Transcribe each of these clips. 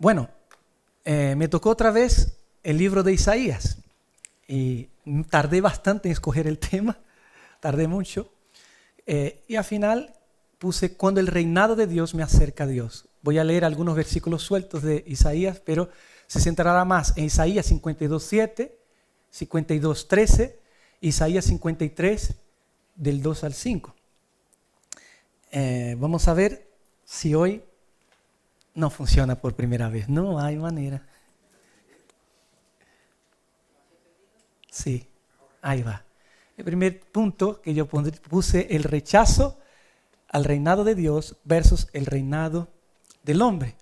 Bueno, me tocó otra vez el libro de Isaías y tardé bastante en escoger el tema, tardé mucho, y al final puse cuando el reinado de Dios me acerca a Dios. Voy a leer algunos versículos sueltos de Isaías, pero se centrará más en Isaías 52:7, 52:13, Isaías 53, del 2 al 5. Vamos a ver si hoy no funciona por primera vez. No hay manera. Sí, ahí va. El primer punto que yo puse, el rechazo al reinado de Dios versus el reinado del hombre.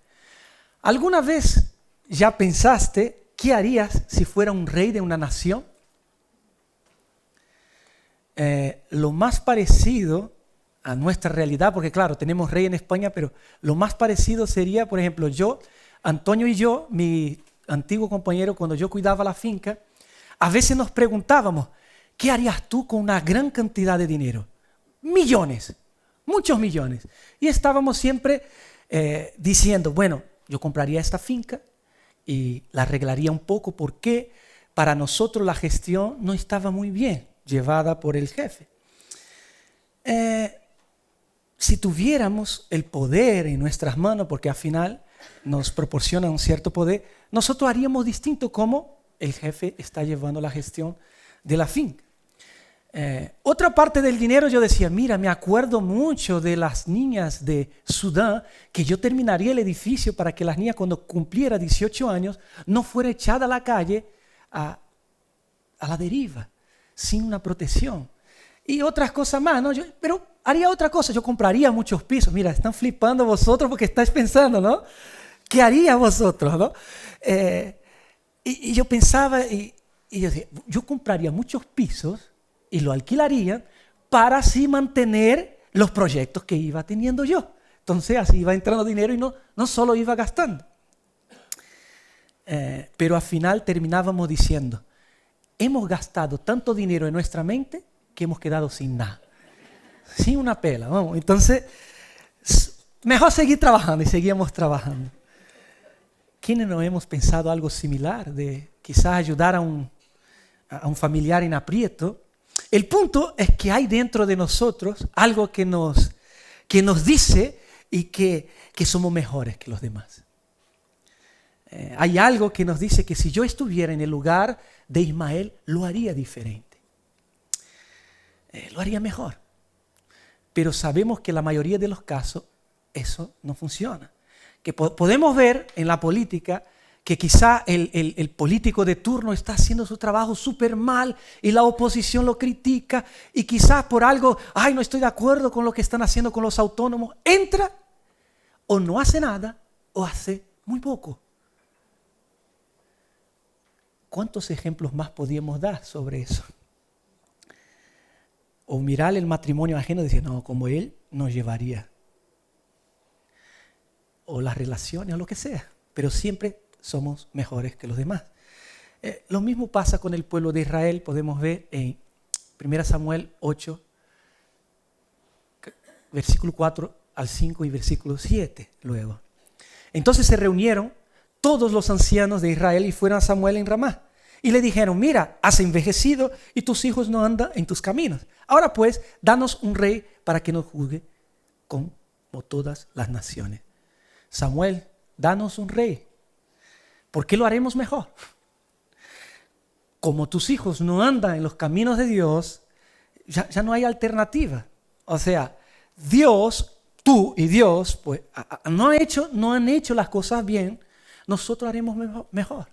¿Alguna vez ya pensaste qué harías si fuera un rey de una nación? Lo más parecido a nuestra realidad, porque claro, tenemos rey en España, pero lo más parecido sería, por ejemplo, Antonio y yo, mi antiguo compañero, cuando yo cuidaba la finca, a veces nos preguntábamos, ¿qué harías tú con una gran cantidad de dinero? Millones, muchos millones. Y estábamos siempre diciendo, bueno, yo compraría esta finca y la arreglaría un poco porque para nosotros la gestión no estaba muy bien llevada por el jefe. Si tuviéramos el poder en nuestras manos, porque al final nos proporciona un cierto poder, nosotros haríamos distinto como el jefe está llevando la gestión de la finca. Otra parte del dinero yo decía, mira, me acuerdo mucho de las niñas de Sudán, que yo terminaría el edificio para que las niñas cuando cumpliera 18 años no fuera echada a la calle a la deriva, sin una protección. Y otras cosas más, ¿no? Pero haría otra cosa, yo compraría muchos pisos. Mira, están flipando vosotros porque estáis pensando, ¿no? ¿Qué haría vosotros, no? Y yo pensaba, y yo decía, yo compraría muchos pisos y lo alquilaría para así mantener los proyectos que iba teniendo yo. Entonces así iba entrando dinero y no solo iba gastando. Pero al final terminábamos diciendo, hemos gastado tanto dinero en nuestra mente que hemos quedado sin nada, sin una pela. Vamos. Entonces, mejor seguir trabajando y seguíamos trabajando. ¿Quiénes no hemos pensado algo similar de quizás ayudar a un familiar en aprieto? El punto es que hay dentro de nosotros algo que nos dice y que somos mejores que los demás. Hay algo que nos dice que si yo estuviera en el lugar de Ismael, lo haría diferente. Lo haría mejor. Pero sabemos que en la mayoría de los casos eso no funciona. Que podemos ver en la política que quizá el político de turno está haciendo su trabajo súper mal y la oposición lo critica y quizás por algo, no estoy de acuerdo con lo que están haciendo con los autónomos, entra o no hace nada o hace muy poco. ¿Cuántos ejemplos más podríamos dar sobre eso? O mirar el matrimonio ajeno y decir, no, como él nos llevaría. O las relaciones, o lo que sea. Pero siempre somos mejores que los demás. Lo mismo pasa con el pueblo de Israel. Podemos ver en 1 Samuel 8, versículo 4 al 5 y versículo 7 luego. Entonces se reunieron todos los ancianos de Israel y fueron a Samuel en Ramá. Y le dijeron, mira, has envejecido y tus hijos no andan en tus caminos. Ahora pues, danos un rey para que nos juzgue como todas las naciones. Samuel, danos un rey. ¿Por qué lo haremos mejor? Como tus hijos no andan en los caminos de Dios, ya no hay alternativa. O sea, Dios, tú y Dios, pues no han hecho las cosas bien, nosotros haremos mejor.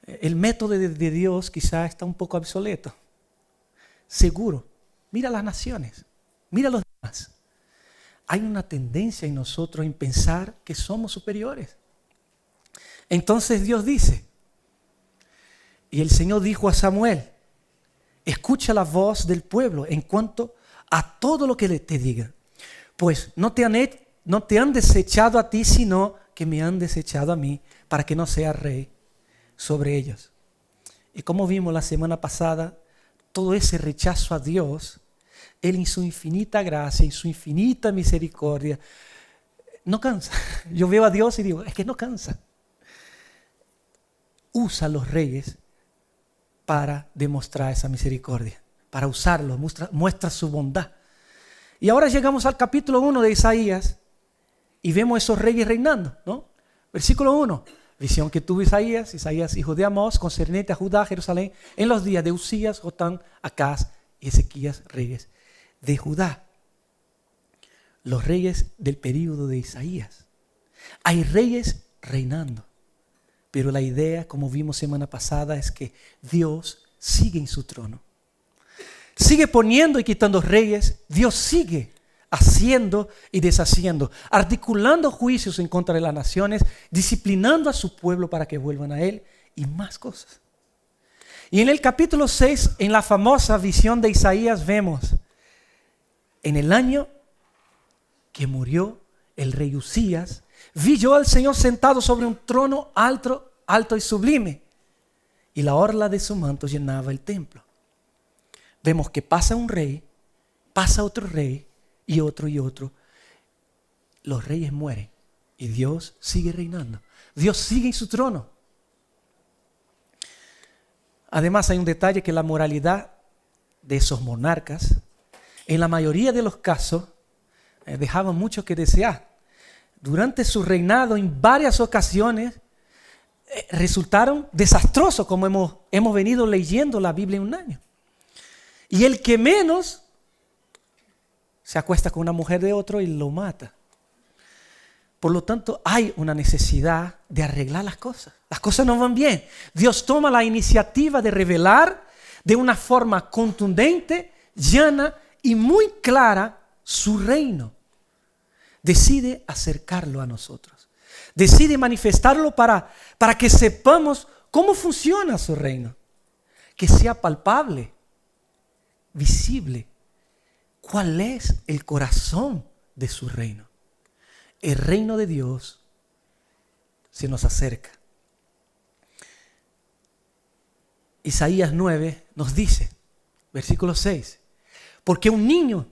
El método de Dios quizá está un poco obsoleto. Seguro. Mira las naciones. Mira los demás. Hay una tendencia en nosotros en pensar que somos superiores. Entonces Dios dice, y el Señor dijo a Samuel, escucha la voz del pueblo en cuanto a todo lo que te diga. Pues no te han desechado a ti, sino que me han desechado a mí para que no sea rey sobre ellos. Y como vimos la semana pasada, todo ese rechazo a Dios, Él en su infinita gracia, en su infinita misericordia, no cansa. Yo veo a Dios y digo, es que no cansa. Usa a los reyes para demostrar esa misericordia, para usarlos, muestra su bondad. Y ahora llegamos al capítulo 1 de Isaías y vemos esos reyes reinando, ¿no? Versículo 1, visión que tuvo Isaías, hijo de Amós, concerniente a Judá, Jerusalén, en los días de Usías, Jotán, Acaz y Ezequías, reyes de Judá. Los reyes del período de Isaías. Hay reyes reinando, pero la idea, como vimos semana pasada, es que Dios sigue en su trono. Sigue poniendo y quitando reyes. Dios sigue haciendo y deshaciendo, articulando juicios en contra de las naciones, disciplinando a su pueblo para que vuelvan a Él y más cosas. Y en el capítulo 6, en la famosa visión de Isaías, vemos en el año que murió el rey Usías, vi yo al Señor sentado sobre un trono alto y sublime, y la orla de su manto llenaba el templo. Vemos que pasa un rey, pasa otro rey, y otro y otro. Los reyes mueren y Dios sigue reinando. Dios sigue en su trono. Además hay un detalle, que la moralidad de esos monarcas, en la mayoría de los casos, dejaba mucho que desear. Durante su reinado, en varias ocasiones, resultaron desastrosos, como hemos venido leyendo la Biblia en un año. Y el que menos se acuesta con una mujer de otro y lo mata. Por lo tanto, hay una necesidad de arreglar las cosas. Las cosas no van bien. Dios toma la iniciativa de revelar de una forma contundente, llana y muy clara su reino. Decide acercarlo a nosotros. Decide manifestarlo para que sepamos cómo funciona su reino. Que sea palpable, visible. ¿Cuál es el corazón de su reino? El reino de Dios se nos acerca. Isaías 9 nos dice, versículo 6, porque un niño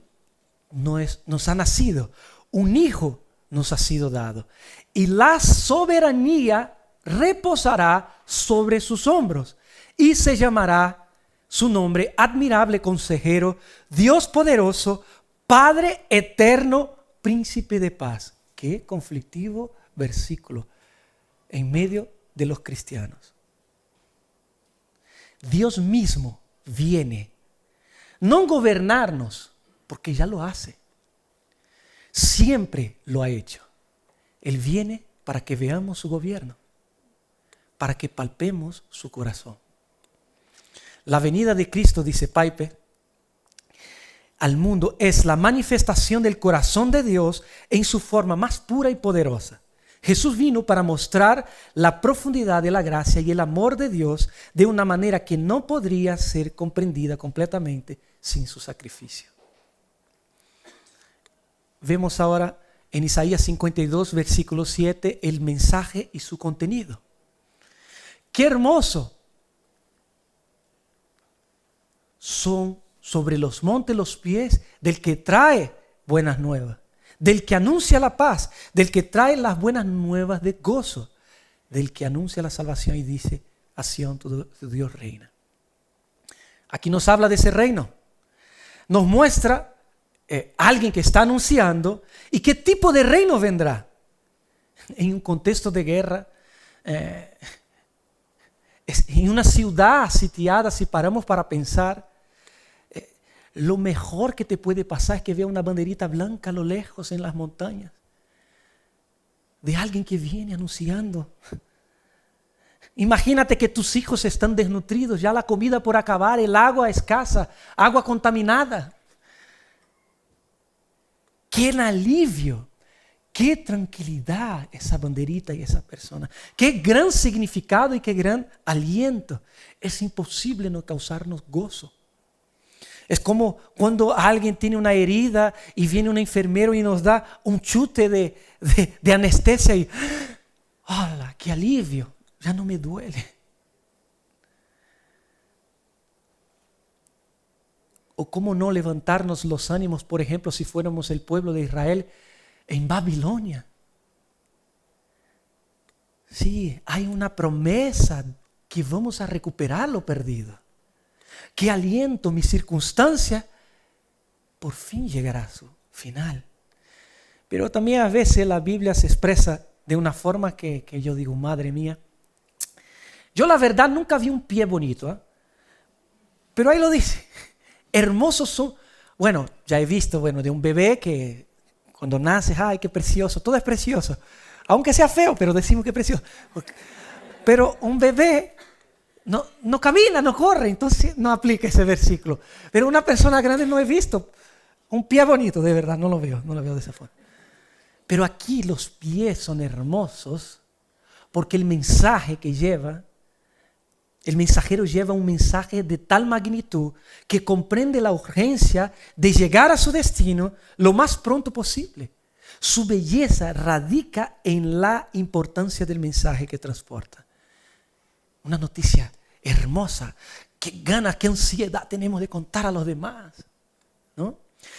nos ha nacido, un hijo nos ha sido dado, y la soberanía reposará sobre sus hombros, y se llamará su nombre, admirable consejero, Dios poderoso, Padre eterno, príncipe de paz. Qué conflictivo versículo en medio de los cristianos. Dios mismo viene, no a gobernarnos, porque ya lo hace. Siempre lo ha hecho. Él viene para que veamos su gobierno, para que palpemos su corazón. La venida de Cristo, dice Piper, al mundo es la manifestación del corazón de Dios en su forma más pura y poderosa. Jesús vino para mostrar la profundidad de la gracia y el amor de Dios de una manera que no podría ser comprendida completamente sin su sacrificio. Vemos ahora en Isaías 52, versículo 7, el mensaje y su contenido. ¡Qué hermoso! Son sobre los montes los pies del que trae buenas nuevas, del que anuncia la paz, del que trae las buenas nuevas de gozo, del que anuncia la salvación y dice, a Sión tu Dios reina. Aquí nos habla de ese reino, nos muestra alguien que está anunciando y qué tipo de reino vendrá. En un contexto de guerra, en una ciudad sitiada, si paramos para pensar, lo mejor que te puede pasar es que vea una banderita blanca a lo lejos en las montañas, de alguien que viene anunciando. Imagínate que tus hijos están desnutridos, ya la comida por acabar, el agua escasa, agua contaminada. ¡Qué alivio! ¡Qué tranquilidad esa banderita y esa persona! ¡Qué gran significado y qué gran aliento! Es imposible no causarnos gozo. Es como cuando alguien tiene una herida y viene un enfermero y nos da un chute de anestesia y ¡hala! ¡Qué alivio! Ya no me duele. O cómo no levantarnos los ánimos, por ejemplo, si fuéramos el pueblo de Israel en Babilonia. Sí, hay una promesa que vamos a recuperar lo perdido. Que aliento, mi circunstancia por fin llegará a su final. Pero también a veces la Biblia se expresa de una forma que yo digo, madre mía. Yo la verdad nunca vi un pie bonito, ¿eh? Pero ahí lo dice. Hermosos son. Bueno, ya he visto, de un bebé que cuando nace, ¡ay, qué precioso! Todo es precioso. Aunque sea feo, pero decimos que es precioso. Pero un bebé no camina, no corre, entonces no aplica ese versículo. Pero una persona grande no he visto un pie bonito, de verdad, no lo veo de esa forma. Pero aquí los pies son hermosos porque el mensaje que lleva, el mensajero lleva un mensaje de tal magnitud que comprende la urgencia de llegar a su destino lo más pronto posible. Su belleza radica en la importancia del mensaje que transporta. Una noticia hermosa. Qué ganas, qué ansiedad tenemos de contar a los demás, ¿no?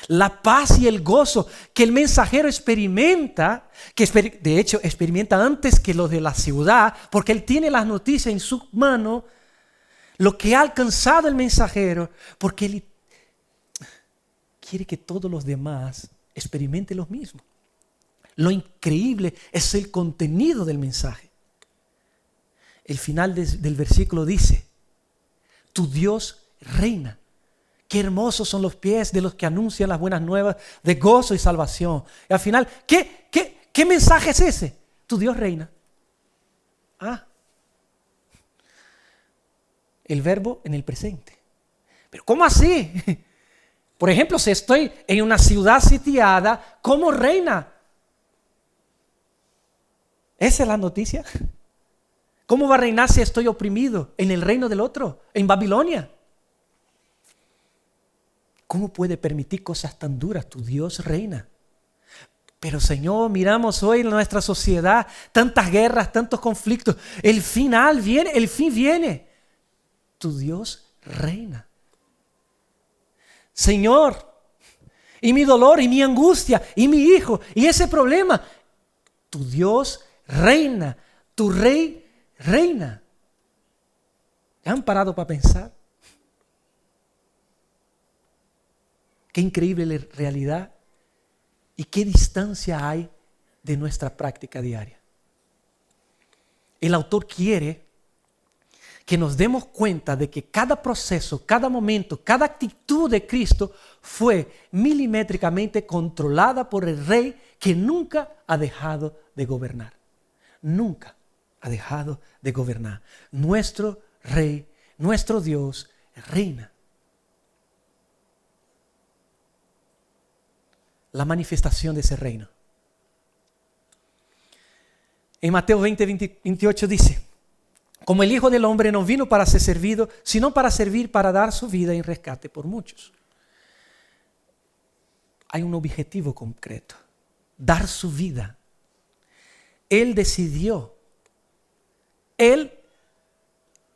La paz y el gozo que el mensajero experimenta, de hecho experimenta antes que los de la ciudad, porque él tiene las noticias en su mano, lo que ha alcanzado el mensajero, porque él quiere que todos los demás experimenten lo mismo. Lo increíble es el contenido del mensaje. El final del versículo dice, tu Dios reina. Qué hermosos son los pies de los que anuncian las buenas nuevas de gozo y salvación. Y al final, ¿qué mensaje es ese? Tu Dios reina. El verbo en el presente. Pero ¿cómo así? Por ejemplo, si estoy en una ciudad sitiada, ¿cómo reina? ¿Esa es la noticia? ¿Cómo va a reinar si estoy oprimido en el reino del otro, en Babilonia? ¿Cómo puede permitir cosas tan duras? Tu Dios reina. Pero Señor, miramos hoy en nuestra sociedad tantas guerras, tantos conflictos. El fin viene. Tu Dios reina. Señor, y mi dolor, y mi angustia, y mi hijo, y ese problema. Tu Dios reina. Tu Rey reina. ¿Ya han parado para pensar? Qué increíble realidad y qué distancia hay de nuestra práctica diaria. El autor quiere que nos demos cuenta de que cada proceso, cada momento, cada actitud de Cristo fue milimétricamente controlada por el Rey que nunca ha dejado de gobernar. Nunca ha dejado de gobernar. Nuestro Rey, nuestro Dios reina. La manifestación de ese reino. En Mateo 20:28 dice, como el Hijo del Hombre no vino para ser servido, sino para servir, para dar su vida en rescate por muchos. Hay un objetivo concreto, dar su vida. Él decidió,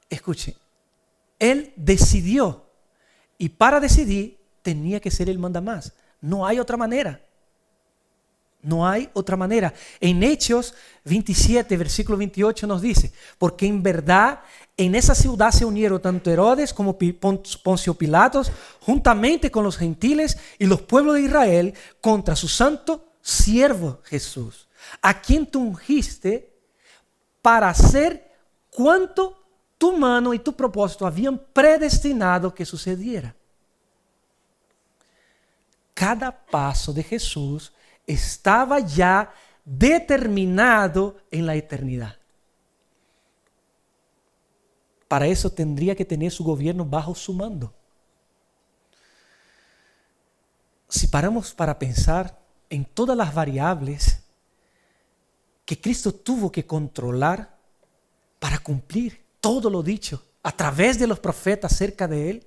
escuche, Él decidió, y para decidir tenía que ser el mandamás. No hay otra manera. No hay otra manera. En Hechos 27, versículo 28 nos dice, porque en verdad en esa ciudad se unieron tanto Herodes como Poncio Pilatos, juntamente con los gentiles y los pueblos de Israel, contra su santo siervo Jesús, a quien tú ungiste para hacer cuanto tu mano y tu propósito habían predestinado que sucediera. Cada paso de Jesús estaba ya determinado en la eternidad. Para eso tendría que tener su gobierno bajo su mando. Si paramos para pensar en todas las variables que Cristo tuvo que controlar para cumplir todo lo dicho a través de los profetas acerca de Él.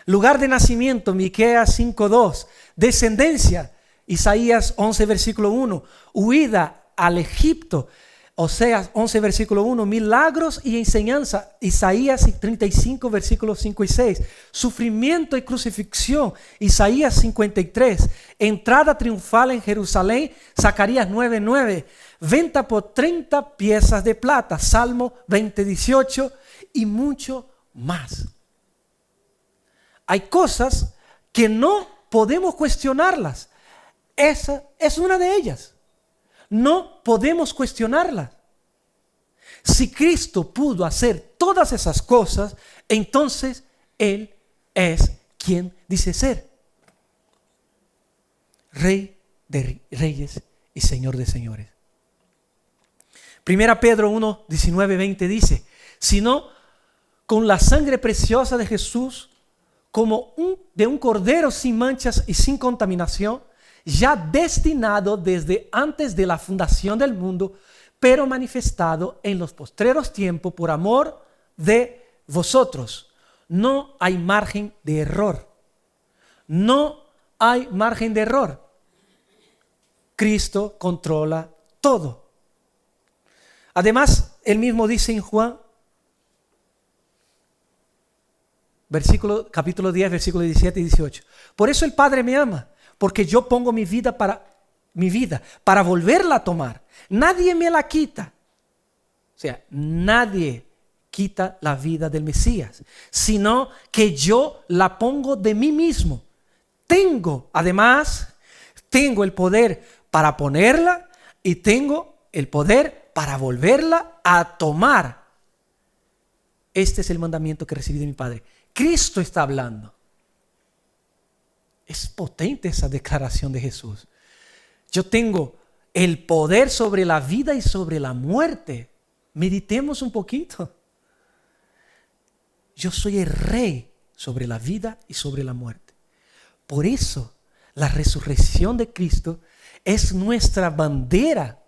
Lugar de nacimiento, Miqueas 5:2. Descendencia, Isaías 11, versículo 1. Huida al Egipto, Oseas 11, versículo 1. Milagros y enseñanza, Isaías 35, versículos 5 y 6. Sufrimiento y crucifixión, Isaías 53. Entrada triunfal en Jerusalén, Zacarías 9:9. venta por 30 piezas de plata, Salmo 20:18 y mucho más. Hay cosas que no podemos cuestionarlas. Esa es una de ellas. No podemos cuestionarlas. Si Cristo pudo hacer todas esas cosas, entonces Él es quien dice ser. Rey de reyes y Señor de señores. 1 Pedro 1, 19, 20 dice, sino con la sangre preciosa de Jesús, como de un cordero sin manchas y sin contaminación, ya destinado desde antes de la fundación del mundo, pero manifestado en los postreros tiempos por amor de vosotros. No hay margen de error. No hay margen de error. Cristo controla todo. Además, él mismo dice en Juan, capítulo 10, versículos 17 y 18. Por eso el Padre me ama, porque yo pongo mi vida para volverla a tomar. Nadie me la quita. O sea, nadie quita la vida del Mesías, sino que yo la pongo de mí mismo. Además, tengo el poder para ponerla y tengo el poder para volverla a tomar. Este es el mandamiento que recibí de mi Padre. Cristo está hablando. Es potente esa declaración de Jesús. Yo tengo el poder sobre la vida y sobre la muerte. Meditemos un poquito. Yo soy el rey sobre la vida y sobre la muerte. Por eso la resurrección de Cristo es nuestra bandera.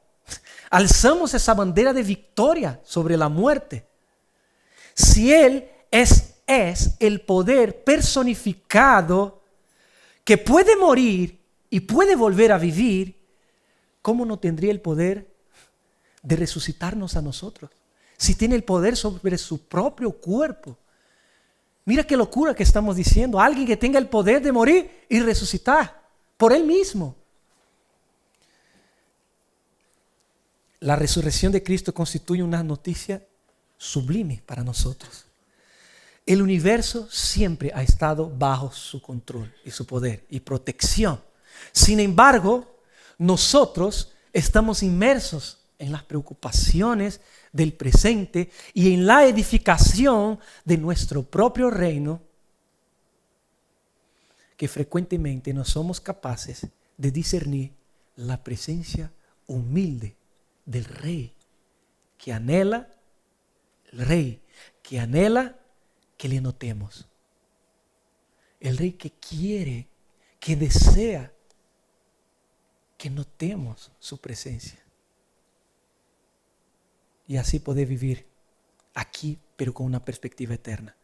Alzamos esa bandera de victoria sobre la muerte. Si Él es el poder personificado que puede morir y puede volver a vivir, ¿cómo no tendría el poder de resucitarnos a nosotros? Si tiene el poder sobre su propio cuerpo. Mira qué locura que estamos diciendo. Alguien que tenga el poder de morir y resucitar por Él mismo. La resurrección de Cristo constituye una noticia sublime para nosotros. El universo siempre ha estado bajo su control y su poder y protección. Sin embargo, nosotros estamos inmersos en las preocupaciones del presente y en la edificación de nuestro propio reino, que frecuentemente no somos capaces de discernir la presencia humilde del Rey que anhela, que le notemos. El Rey que quiere, que desea que notemos su presencia. Y así poder vivir aquí, pero con una perspectiva eterna.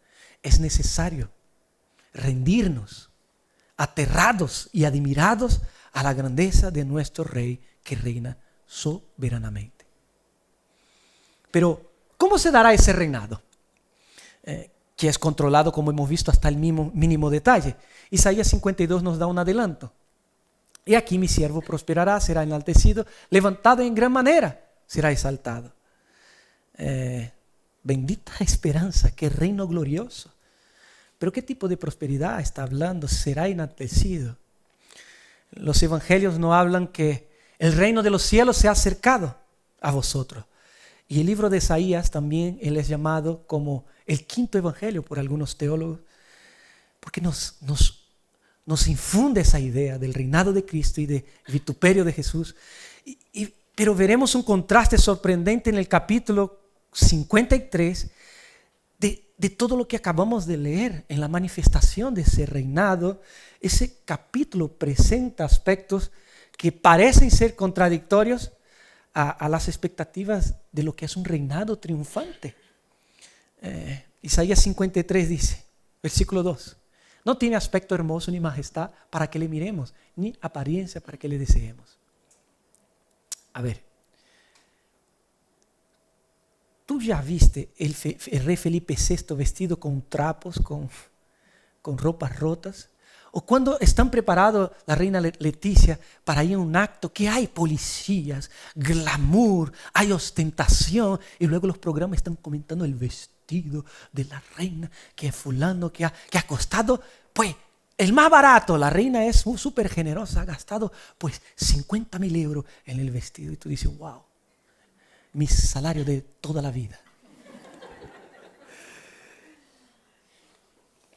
Es necesario rendirnos, aterrados y admirados a la grandeza de nuestro Rey que reina soberanamente. Pero, ¿cómo se dará ese reinado? Que es controlado, como hemos visto, hasta el mínimo detalle. Isaías 52 nos da un adelanto. Y aquí mi siervo prosperará, será enaltecido, levantado en gran manera, será exaltado. Bendita esperanza, qué reino glorioso. Pero ¿qué tipo de prosperidad está hablando? Será enaltecido. Los evangelios nos hablan que el reino de los cielos se ha acercado a vosotros. Y el libro de Isaías también, él es llamado como el quinto evangelio por algunos teólogos, porque nos infunde esa idea del reinado de Cristo y del vituperio de Jesús. Pero veremos un contraste sorprendente en el capítulo 53 de todo lo que acabamos de leer en la manifestación de ese reinado. Ese capítulo presenta aspectos que parecen ser contradictorios a las expectativas de lo que es un reinado triunfante. Isaías 53 dice, versículo 2, no tiene aspecto hermoso ni majestad para que le miremos, ni apariencia para que le deseemos. A ver, ¿tú ya viste el rey Felipe VI vestido con trapos, con ropas rotas? O cuando están preparados la reina Leticia para ir a un acto que hay policías, glamour, hay ostentación y luego los programas están comentando el vestido de la reina que es fulano, que ha costado, pues el más barato. La reina es súper generosa, ha gastado pues 50,000 euros en el vestido y tú dices, wow, mi salario de toda la vida.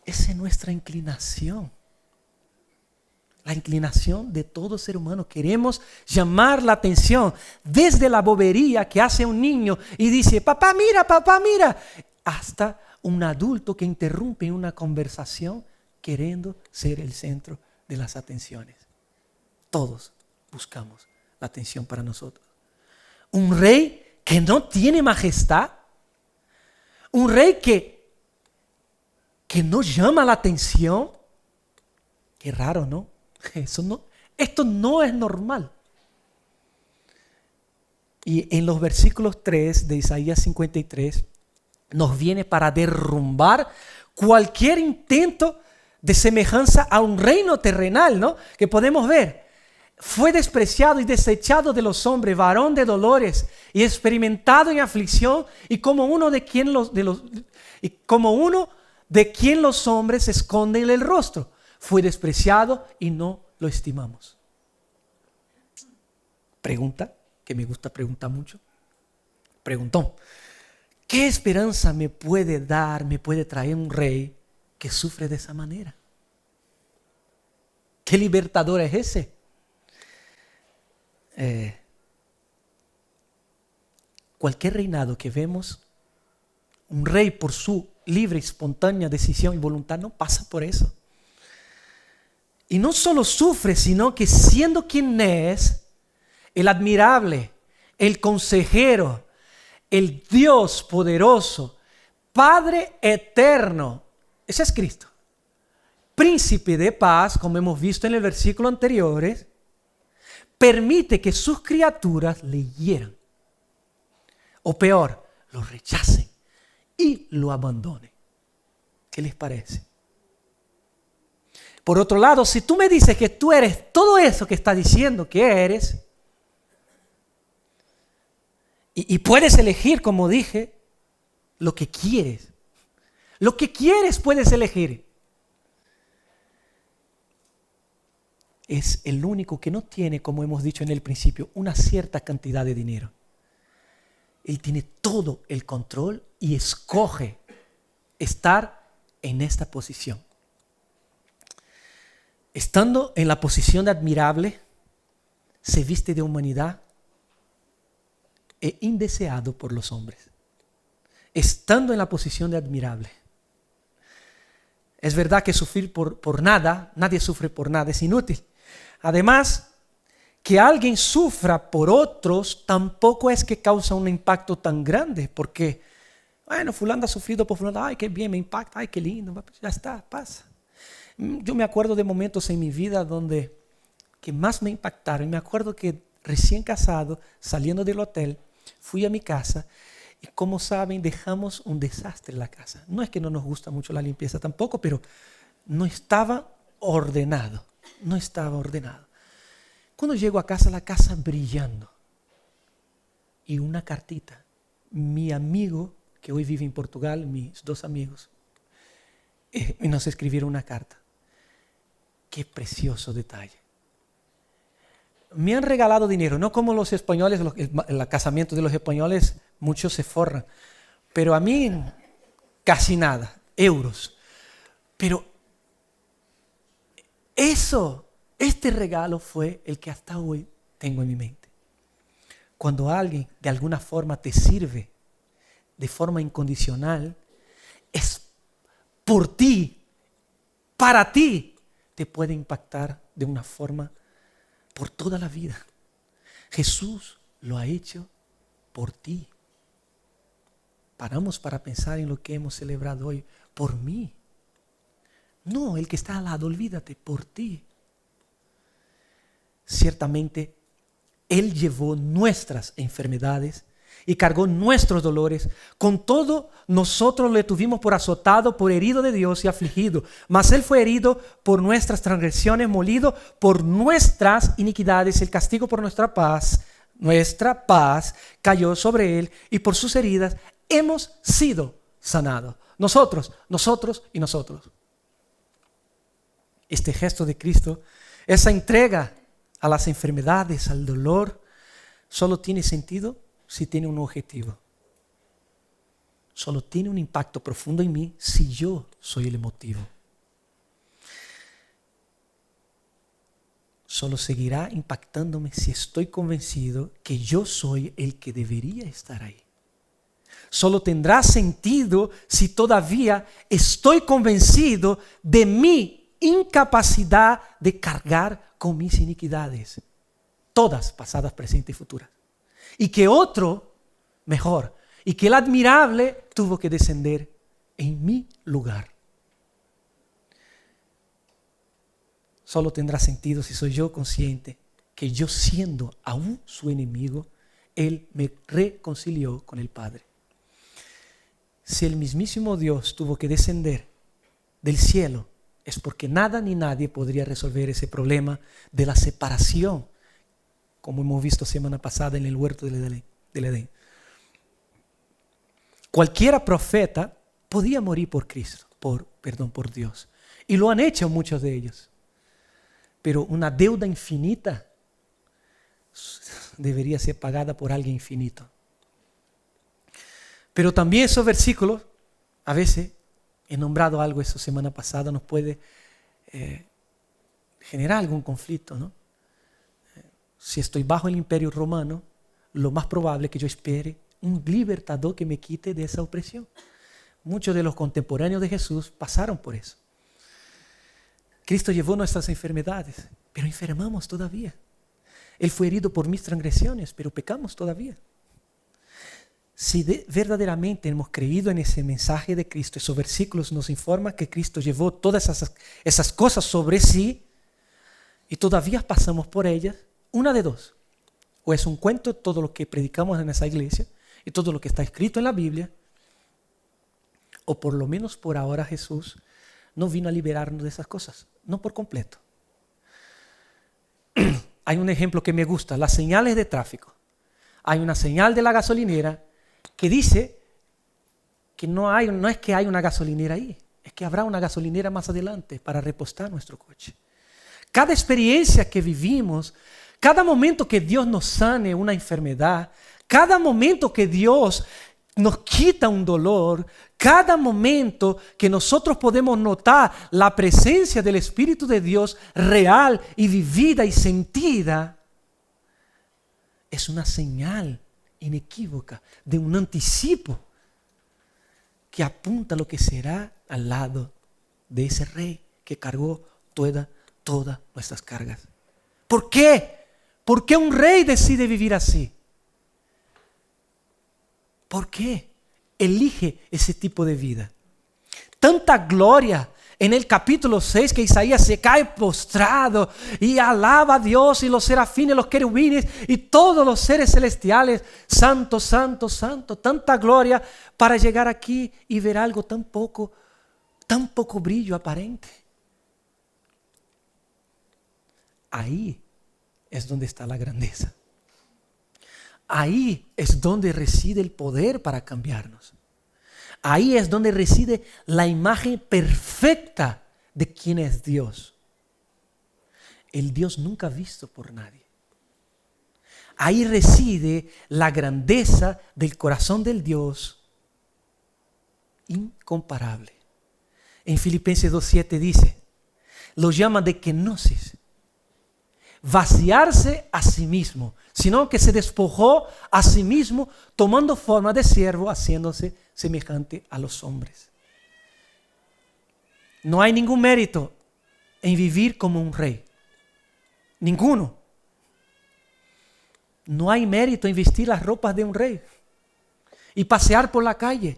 Esa es nuestra inclinación. La inclinación de todo ser humano. Queremos llamar la atención desde la bobería que hace un niño y dice, papá mira, hasta un adulto que interrumpe una conversación queriendo ser el centro de las atenciones. Todos buscamos la atención para nosotros. Un rey que no tiene majestad, un rey que no llama la atención. Qué raro, ¿no? Esto no es normal. Y en los versículos 3 de Isaías 53 nos viene para derrumbar cualquier intento de semejanza a un reino terrenal, ¿no? Que podemos ver. Fue despreciado y desechado de los hombres, varón de dolores y experimentado en aflicción, y como uno de quien los hombres esconden el rostro. Fue despreciado y no lo estimamos. Pregunta, que me gusta preguntar mucho. Preguntón. ¿Qué esperanza me puede traer un rey que sufre de esa manera? ¿Qué libertador es ese? Cualquier reinado que vemos, un rey por su libre, espontánea decisión y voluntad no pasa por eso. Y no solo sufre, sino que siendo quien es, el admirable, el consejero, el Dios poderoso, Padre eterno, ese es Cristo. Príncipe de paz, como hemos visto en el versículo anterior, permite que sus criaturas le hieran. O peor, lo rechacen y lo abandonen. ¿Qué les parece? Por otro lado, si tú me dices que tú eres todo eso que está diciendo que eres, y puedes elegir, como dije, lo que quieres. Lo que quieres puedes elegir. Es el único que no tiene, como hemos dicho en el principio, una cierta cantidad de dinero. Él tiene todo el control y escoge estar en esta posición. Estando en la posición de admirable, se viste de humanidad e indeseado por los hombres. Estando en la posición de admirable. Es verdad que sufrir por nada, nadie sufre por nada, es inútil. Además, que alguien sufra por otros tampoco es que causa un impacto tan grande, porque, bueno, fulano ha sufrido por fulano, ay, qué bien, me impacta, ay, qué lindo, ya está, pasa. Yo me acuerdo de momentos en mi vida que más me impactaron. Me acuerdo que recién casado, saliendo del hotel, fui a mi casa y, como saben, dejamos un desastre en la casa. No es que no nos gusta mucho la limpieza tampoco, pero no estaba ordenado. Cuando llego a casa, la casa brillando. Y una cartita. Mi amigo, que hoy vive en Portugal, mis dos amigos, nos escribieron una carta. Qué precioso detalle. Me han regalado dinero, no como los españoles, el casamiento de los españoles, muchos se forran. Pero a mí, casi nada, euros. Pero este regalo fue el que hasta hoy tengo en mi mente. Cuando alguien de alguna forma te sirve de forma incondicional, es por ti, para ti, te puede impactar de una forma por toda la vida. Jesús lo ha hecho por ti. Paramos para pensar en lo que hemos celebrado hoy. Por mí. No, el que está al lado, olvídate, por ti. Ciertamente, Él llevó nuestras enfermedades y cargó nuestros dolores. Con todo, nosotros le tuvimos por azotado, por herido de Dios y afligido. Mas Él fue herido por nuestras transgresiones, molido por nuestras iniquidades. El castigo por nuestra paz cayó sobre Él, y por sus heridas hemos sido sanados. Nosotros. Este gesto de Cristo, esa entrega a las enfermedades, al dolor, solo tiene sentido si tiene un objetivo. Solo tiene un impacto profundo en mí si yo soy el motivo. Solo seguirá impactándome si estoy convencido que yo soy el que debería estar ahí. Solo tendrá sentido si todavía estoy convencido de mi incapacidad de cargar con mis iniquidades, todas pasadas, presentes y futuras. Y que otro mejor, y que el admirable tuvo que descender en mi lugar. Solo tendrá sentido si soy yo consciente que yo, siendo aún su enemigo, Él me reconcilió con el Padre. Si el mismísimo Dios tuvo que descender del cielo, es porque nada ni nadie podría resolver ese problema de la separación, como hemos visto semana pasada en el huerto del Edén. Cualquiera profeta podía morir por Cristo, por Dios. Y lo han hecho muchos de ellos. Pero una deuda infinita debería ser pagada por alguien infinito. Pero también esos versículos, a veces, he nombrado algo esta semana pasada, nos puede generar algún conflicto, ¿no? Si estoy bajo el imperio romano, lo más probable es que yo espere un libertador que me quite de esa opresión. Muchos de los contemporáneos de Jesús pasaron por eso. Cristo llevó nuestras enfermedades, pero enfermamos todavía. Él fue herido por mis transgresiones, pero pecamos todavía. Si verdaderamente hemos creído en ese mensaje de Cristo, esos versículos nos informan que Cristo llevó todas esas cosas sobre sí y todavía pasamos por ellas, una de dos. O es un cuento todo lo que predicamos en esa iglesia y todo lo que está escrito en la Biblia, o por lo menos por ahora Jesús no vino a liberarnos de esas cosas, no por completo. Hay un ejemplo que me gusta, las señales de tráfico. Hay una señal de la gasolinera que dice que no es que hay una gasolinera ahí, es que habrá una gasolinera más adelante para repostar nuestro coche. Cada experiencia que vivimos, cada momento que Dios nos sane una enfermedad, cada momento que Dios nos quita un dolor, cada momento que nosotros podemos notar la presencia del Espíritu de Dios real y vivida y sentida, es una señal inequívoca de un anticipo que apunta a lo que será al lado de ese rey que cargó todas nuestras cargas. ¿Por qué? ¿Por qué un rey decide vivir así? ¿Por qué elige ese tipo de vida? Tanta gloria en el capítulo 6 que Isaías se cae postrado y alaba a Dios, y los serafines, los querubines y todos los seres celestiales, santo, santo, santo, tanta gloria, para llegar aquí y ver algo tan poco brillo aparente. Ahí es donde está la grandeza. Ahí es donde reside el poder para cambiarnos. Ahí es donde reside la imagen perfecta de quién es Dios. El Dios nunca visto por nadie. Ahí reside la grandeza del corazón del Dios incomparable. En Filipenses 2:7 dice, lo llama de kenosis, vaciarse a sí mismo, sino que se despojó a sí mismo, tomando forma de siervo, haciéndose semejante a los hombres. No hay ningún mérito en vivir como un rey. Ninguno. No hay mérito en vestir las ropas de un rey y pasear por la calle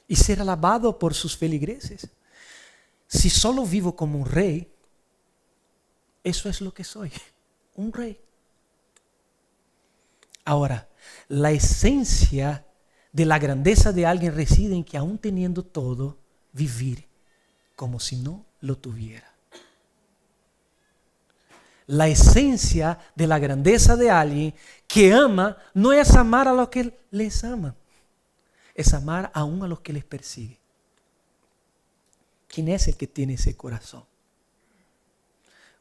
y ser alabado por sus feligreses. Si solo vivo como un rey, eso es lo que soy, un rey. Ahora, la esencia de la grandeza de alguien reside en que aún teniendo todo, vivir como si no lo tuviera. La esencia de la grandeza de alguien que ama no es amar a los que les aman, es amar aún a los que les persiguen. ¿Quién es el que tiene ese corazón?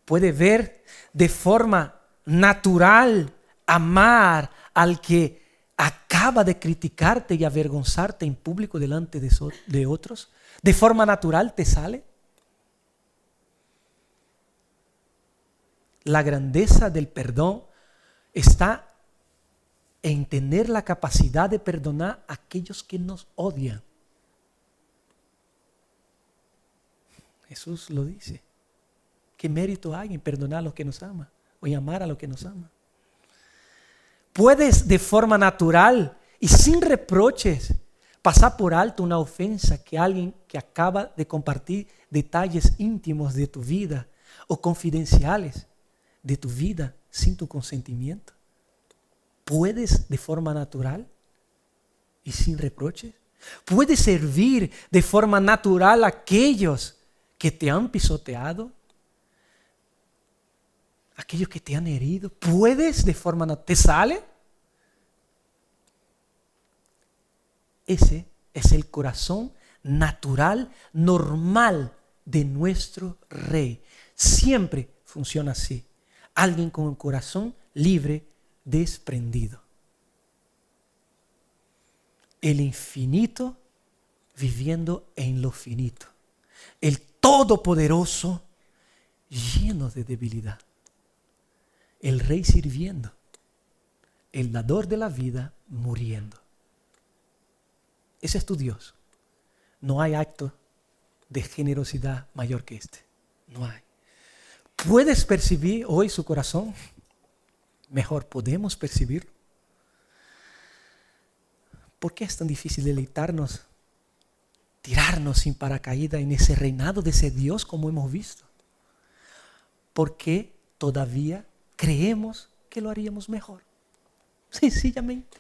Puede ver de forma natural amar al que acaba de criticarte y avergonzarte en público delante de otros. ¿De forma natural te sale? La grandeza del perdón está en tener la capacidad de perdonar a aquellos que nos odian. Jesús lo dice. ¿Qué mérito hay en perdonar a los que nos aman o en amar a los que nos aman? Puedes de forma natural y sin reproches pasar por alto una ofensa que alguien que acaba de compartir detalles íntimos de tu vida o confidenciales de tu vida sin tu consentimiento. Puedes de forma natural y sin reproches. Puedes servir de forma natural a aquellos que te han pisoteado, aquellos que te han herido. Puedes de forma natural. ¿Te sale? Ese es el corazón natural, normal de nuestro Rey. Siempre funciona así. Alguien con el corazón libre, desprendido. El infinito viviendo en lo finito. El todopoderoso lleno de debilidad. El Rey sirviendo. El dador de la vida muriendo. Ese es tu Dios. No hay acto de generosidad mayor que este. No hay. ¿Puedes percibir hoy su corazón? Mejor, ¿podemos percibirlo? ¿Por qué es tan difícil deleitarnos, tirarnos sin paracaídas en ese reinado de ese Dios como hemos visto? Porque todavía creemos que lo haríamos mejor. Sencillamente.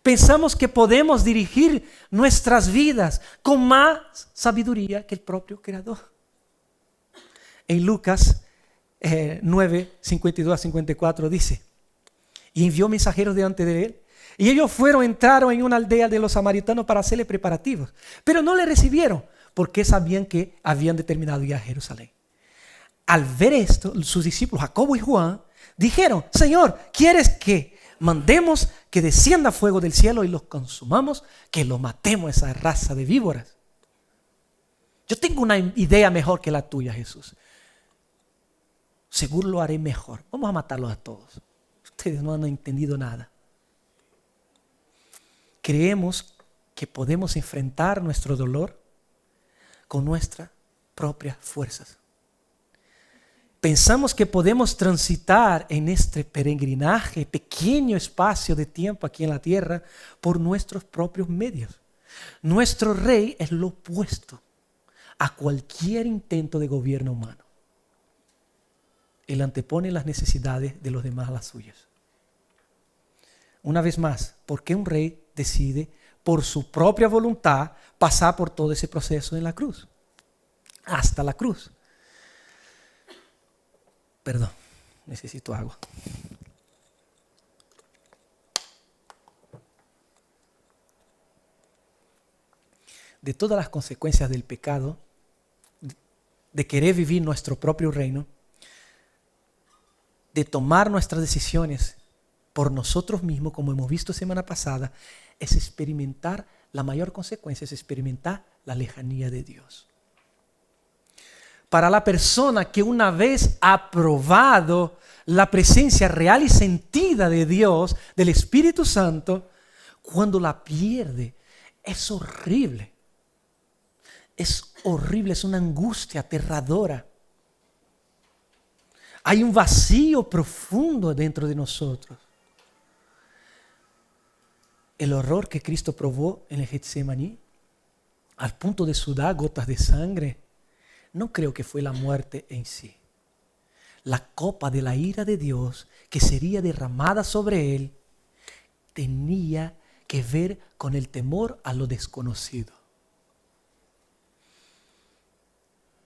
Pensamos que podemos dirigir nuestras vidas con más sabiduría que el propio Creador. En Lucas 9, 52 a 54 dice: y envió mensajeros delante de él, y ellos entraron en una aldea de los samaritanos para hacerle preparativos, pero no le recibieron, porque sabían que habían determinado ir a Jerusalén. Al ver esto, sus discípulos Jacobo y Juan dijeron: Señor, ¿quieres que mandemos que descienda fuego del cielo y los consumamos, que lo matemos a esa raza de víboras? Yo tengo una idea mejor que la tuya, Jesús. Seguro lo haré mejor. Vamos a matarlos a todos. Ustedes no han entendido nada. Creemos que podemos enfrentar nuestro dolor con nuestras propias fuerzas. Pensamos que podemos transitar en este peregrinaje, pequeño espacio de tiempo aquí en la tierra, por nuestros propios medios. Nuestro Rey es lo opuesto a cualquier intento de gobierno humano. Él antepone las necesidades de los demás a las suyas. Una vez más, ¿por qué un rey decide por su propia voluntad pasar por todo ese proceso en la cruz? Hasta la cruz. Perdón, necesito agua. De todas las consecuencias del pecado, de querer vivir nuestro propio reino, de tomar nuestras decisiones por nosotros mismos, como hemos visto semana pasada, es experimentar, la mayor consecuencia es experimentar la lejanía de Dios. Para la persona que una vez ha probado la presencia real y sentida de Dios, del Espíritu Santo, cuando la pierde, es horrible. Es horrible, es una angustia aterradora. Hay un vacío profundo dentro de nosotros. El horror que Cristo probó en el Getsemaní, al punto de sudar gotas de sangre, no creo que fue la muerte en sí. la copa de la ira de Dios que sería derramada sobre él tenía que ver con el temor a lo desconocido.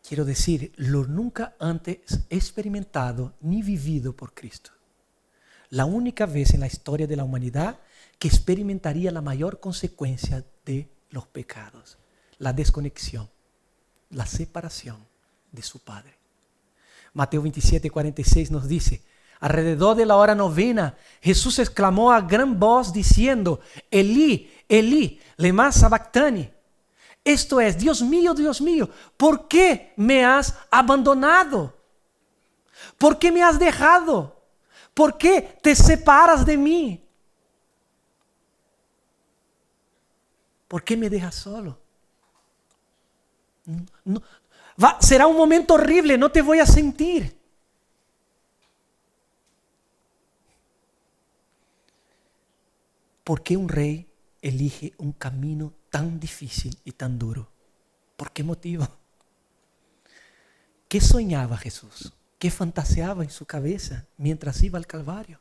Quiero decir, lo nunca antes experimentado ni vivido por Cristo. La única vez en la historia de la humanidad que experimentaría la mayor consecuencia de los pecados, la desconexión, la separación de su Padre. Mateo 27:46 nos dice: alrededor de la hora novena, Jesús exclamó a gran voz diciendo: Elí, Elí, lema sabactani. Esto es: Dios mío, ¿por qué me has abandonado? ¿Por qué me has dejado? ¿Por qué te separas de mí? ¿Por qué me dejas solo? No, será un momento horrible, no te voy a sentir. ¿Por qué un rey elige un camino tan difícil y tan duro? ¿Por qué motivo? ¿Qué soñaba Jesús? ¿Qué fantaseaba en su cabeza mientras iba al Calvario?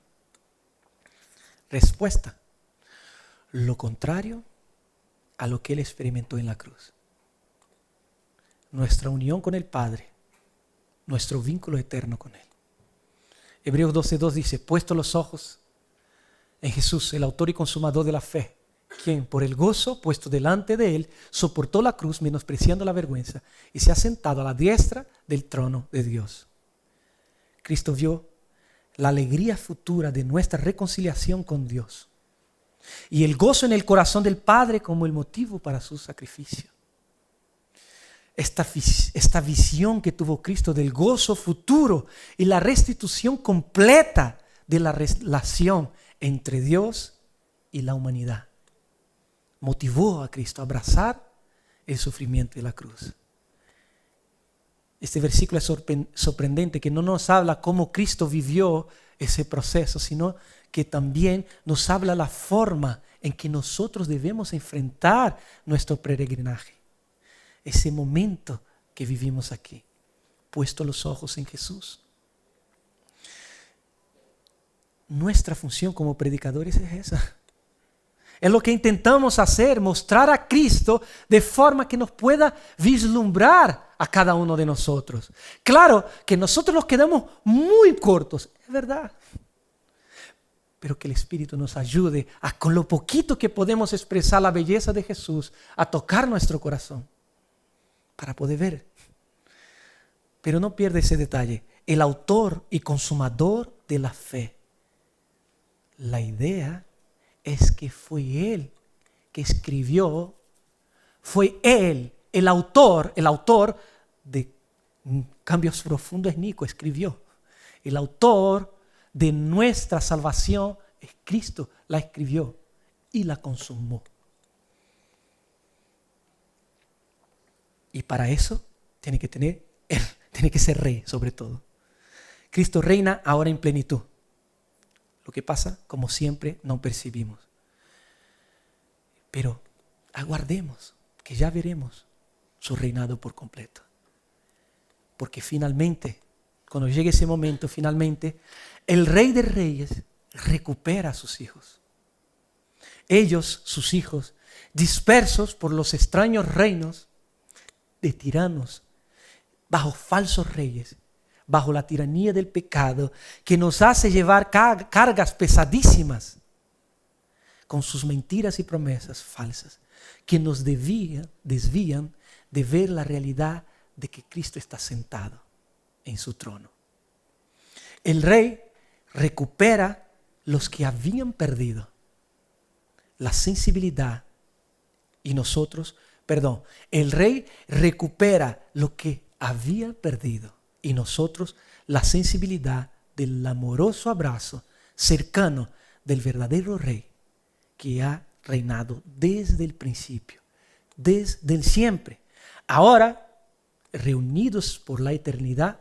Respuesta: lo contrario a lo que él experimentó en la cruz. Nuestra unión con el Padre, nuestro vínculo eterno con él. Hebreos 12:2 dice: puesto los ojos en Jesús, el autor y consumador de la fe, quien por el gozo puesto delante de él soportó la cruz, menospreciando la vergüenza, y se ha sentado a la diestra del trono de Dios. Cristo vio la alegría futura de nuestra reconciliación con Dios y el gozo en el corazón del Padre como el motivo para su sacrificio. Esta visión que tuvo Cristo del gozo futuro y la restitución completa de la relación entre Dios y la humanidad motivó a Cristo a abrazar el sufrimiento de la cruz. Este versículo es sorprendente, que no nos habla cómo Cristo vivió ese proceso, sino que también nos habla la forma en que nosotros debemos enfrentar nuestro peregrinaje. Ese momento que vivimos aquí, puesto los ojos en Jesús. Nuestra función como predicadores es esa. Es lo que intentamos hacer, mostrar a Cristo de forma que nos pueda vislumbrar a cada uno de nosotros. Claro que nosotros nos quedamos muy cortos, es verdad. Pero que el Espíritu nos ayude a, con lo poquito que podemos expresar la belleza de Jesús, a tocar nuestro corazón para poder ver. Pero no pierda ese detalle. El autor y consumador de la fe. La idea es que fue Él que escribió, fue Él, el autor de Cambios Profundos es Nico, escribió. El autor de nuestra salvación es Cristo, la escribió y la consumó. Y para eso tiene que ser rey sobre todo. Cristo reina ahora en plenitud. Lo que pasa, como siempre, no percibimos. Pero aguardemos, que ya veremos su reinado por completo. Porque finalmente, cuando llegue ese momento, finalmente, el Rey de Reyes recupera a sus hijos. Ellos, sus hijos, dispersos por los extraños reinos de tiranos, bajo falsos reyes, bajo la tiranía del pecado, que nos hace llevar cargas pesadísimas con sus mentiras y promesas falsas, que nos desvían de ver la realidad de que Cristo está sentado en su trono. El Rey recupera los que habían perdido la sensibilidad el Rey recupera lo que había perdido y nosotros la sensibilidad del amoroso abrazo cercano del verdadero Rey que ha reinado desde el principio, desde el siempre. Ahora, reunidos por la eternidad,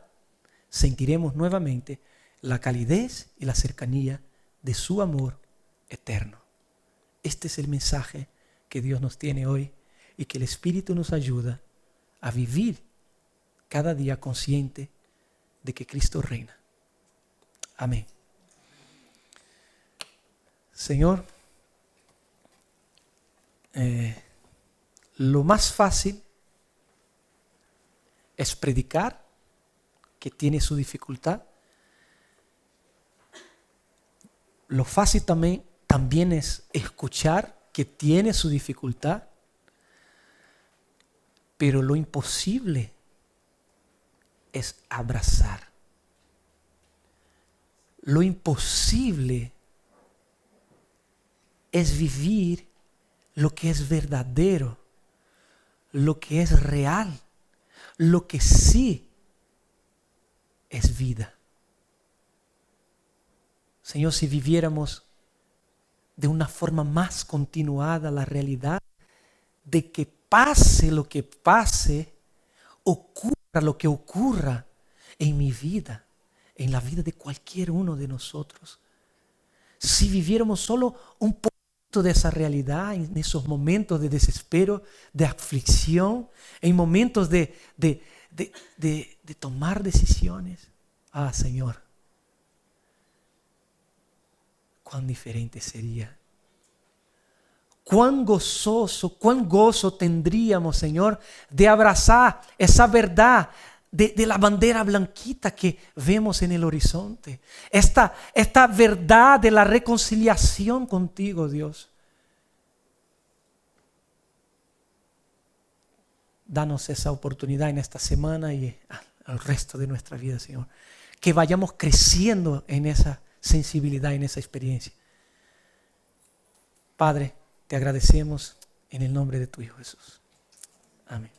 sentiremos nuevamente la calidez y la cercanía de su amor eterno. Este es el mensaje que Dios nos tiene hoy y que el Espíritu nos ayuda a vivir cada día consciente de que Cristo reina. Amén. Señor, lo más fácil es predicar, que tiene su dificultad. Lo fácil también es escuchar, que tiene su dificultad. Pero lo imposible es abrazar. Lo imposible es vivir lo que es verdadero, lo que es real, lo que sí es vida. Señor, si viviéramos de una forma más continuada la realidad de que pase lo que pase, ocurra lo que ocurra en mi vida, en la vida de cualquier uno de nosotros. Si viviéramos solo un poquito de esa realidad en esos momentos de desespero, de aflicción, en momentos de tomar decisiones. Ah, Señor, cuán diferente sería. Cuán gozo tendríamos, Señor, de abrazar esa verdad de la bandera blanquita que vemos en el horizonte. Esta verdad de la reconciliación contigo, Dios. Danos esa oportunidad en esta semana y al resto de nuestra vida, Señor. Que vayamos creciendo en esa sensibilidad, en esa experiencia. Padre, te agradecemos en el nombre de tu Hijo Jesús. Amén.